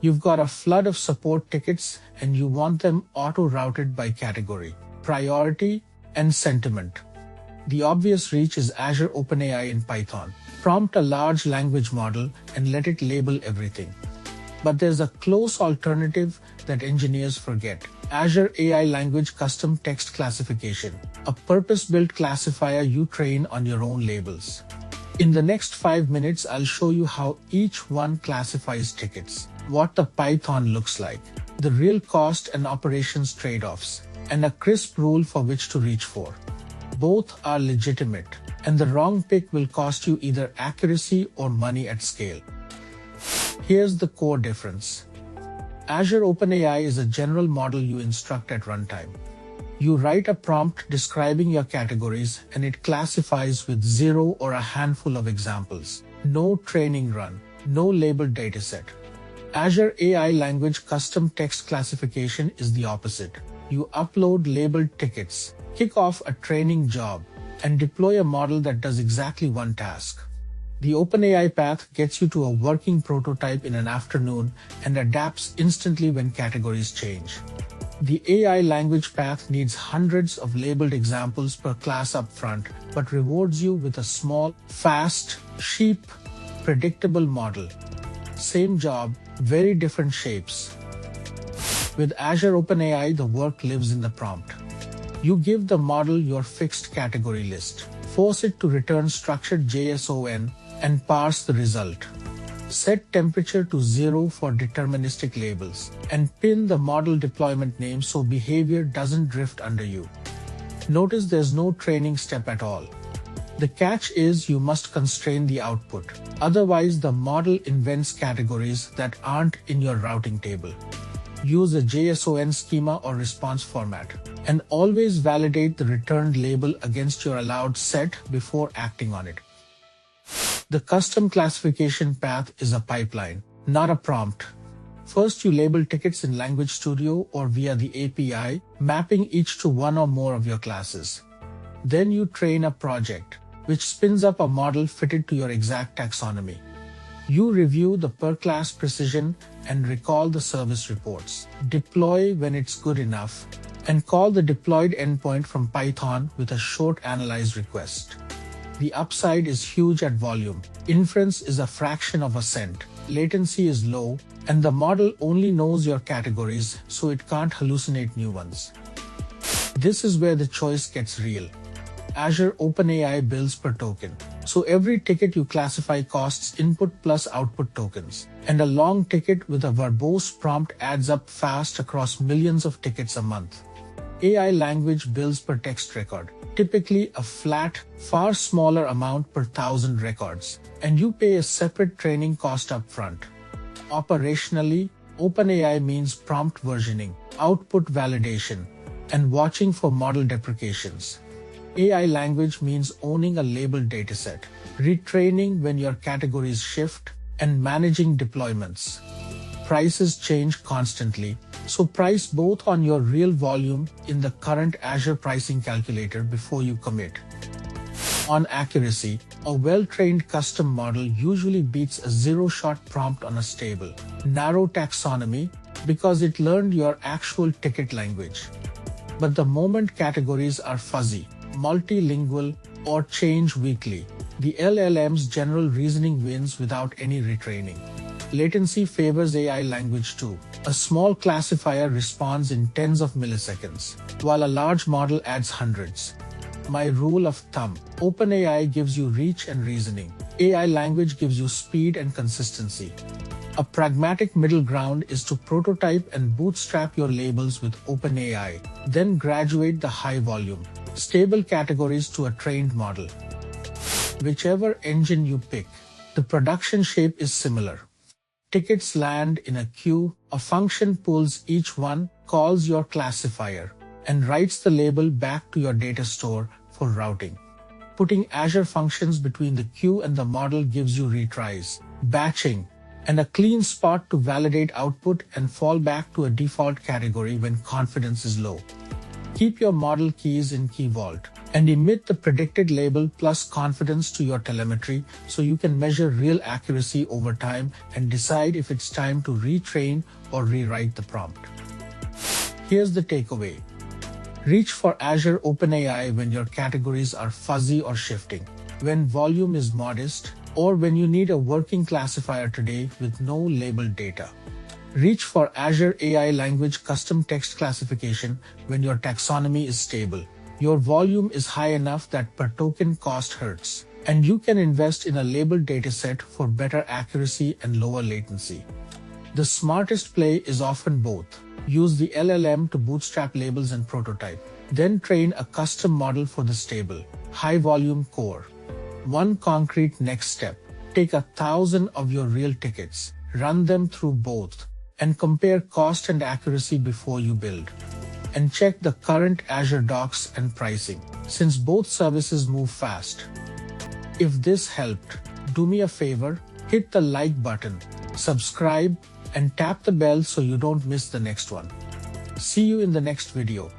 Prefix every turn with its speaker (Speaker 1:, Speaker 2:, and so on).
Speaker 1: You've got a flood of support tickets and you want them auto-routed by category, priority, and sentiment. The obvious reach is Azure OpenAI in Python. Prompt a large language model and let it label everything. But there's a close alternative that engineers forget. Azure AI Language Custom Text Classification, a purpose-built classifier you train on your own labels. In the next 5 minutes, I'll show you how each one classifies tickets, what the Python looks like, the real cost and operations trade-offs, and a crisp rule for which to reach for. Both are legitimate, and the wrong pick will cost you either accuracy or money at scale. Here's the core difference. Azure OpenAI is a general model you instruct at runtime. You write a prompt describing your categories and it classifies with 0 or a handful of examples. No training run, no labeled dataset. Azure AI Language Custom Text Classification is the opposite. You upload labeled tickets, kick off a training job, and deploy a model that does exactly one task. The OpenAI path gets you to a working prototype in an afternoon and adapts instantly when categories change. The AI language path needs hundreds of labeled examples per class upfront, but rewards you with a small, fast, cheap, predictable model. Same job, very different shapes. With Azure OpenAI, the work lives in the prompt. You give the model your fixed category list, force it to return structured JSON, and parse the result. Set temperature to 0 for deterministic labels, and pin the model deployment name so behavior doesn't drift under you. Notice there's no training step at all. The catch is you must constrain the output, otherwise the model invents categories that aren't in your routing table. Use a JSON schema or response format, and always validate the returned label against your allowed set before acting on it. The custom classification path is a pipeline, not a prompt. First, you label tickets in Language Studio or via the API, mapping each to one or more of your classes. Then you train a project, which spins up a model fitted to your exact taxonomy. You review the per-class precision and recall the service reports, deploy when it's good enough, and call the deployed endpoint from Python with a short analyze request. The upside is huge at volume. Inference is a fraction of a cent, latency is low, and the model only knows your categories, so it can't hallucinate new ones. This is where the choice gets real. Azure OpenAI bills per token, so every ticket you classify costs input plus output tokens, and a long ticket with a verbose prompt adds up fast across millions of tickets a month. AI language bills per text record, typically a flat, far smaller amount per 1,000 records, and you pay a separate training cost upfront. Operationally, OpenAI means prompt versioning, output validation, and watching for model deprecations. AI language means owning a labeled dataset, retraining when your categories shift, and managing deployments. Prices change constantly, so price both on your real volume in the current Azure pricing calculator before you commit. On accuracy, a well-trained custom model usually beats a zero-shot prompt on a stable, narrow taxonomy because it learned your actual ticket language. But the moment categories are fuzzy, multilingual, or change weekly, the LLM's general reasoning wins without any retraining. Latency favors AI language too. A small classifier responds in tens of milliseconds, while a large model adds hundreds. My rule of thumb: OpenAI gives you reach and reasoning. AI language gives you speed and consistency. A pragmatic middle ground is to prototype and bootstrap your labels with OpenAI, then graduate the high-volume, stable categories to a trained model. Whichever engine you pick, the production shape is similar. Tickets land in a queue, a function pulls each one, calls your classifier, and writes the label back to your data store for routing. Putting Azure functions between the queue and the model gives you retries, batching, and a clean spot to validate output and fall back to a default category when confidence is low. Keep your model keys in Key Vault and emit the predicted label plus confidence to your telemetry so you can measure real accuracy over time and decide if it's time to retrain or rewrite the prompt. Here's the takeaway. Reach for Azure OpenAI when your categories are fuzzy or shifting, when volume is modest, or when you need a working classifier today with no labeled data. Reach for Azure AI Language custom text classification when your taxonomy is stable, your volume is high enough that per token cost hurts, and you can invest in a labeled dataset for better accuracy and lower latency. The smartest play is often both. Use the LLM to bootstrap labels and prototype, then train a custom model for the stable, high-volume core. One concrete next step: take 1,000 of your real tickets, run them through both, and compare cost and accuracy before you build. And check the current Azure docs and pricing, since both services move fast. If this helped, do me a favor, hit the like button, subscribe, and tap the bell so you don't miss the next one. See you in the next video.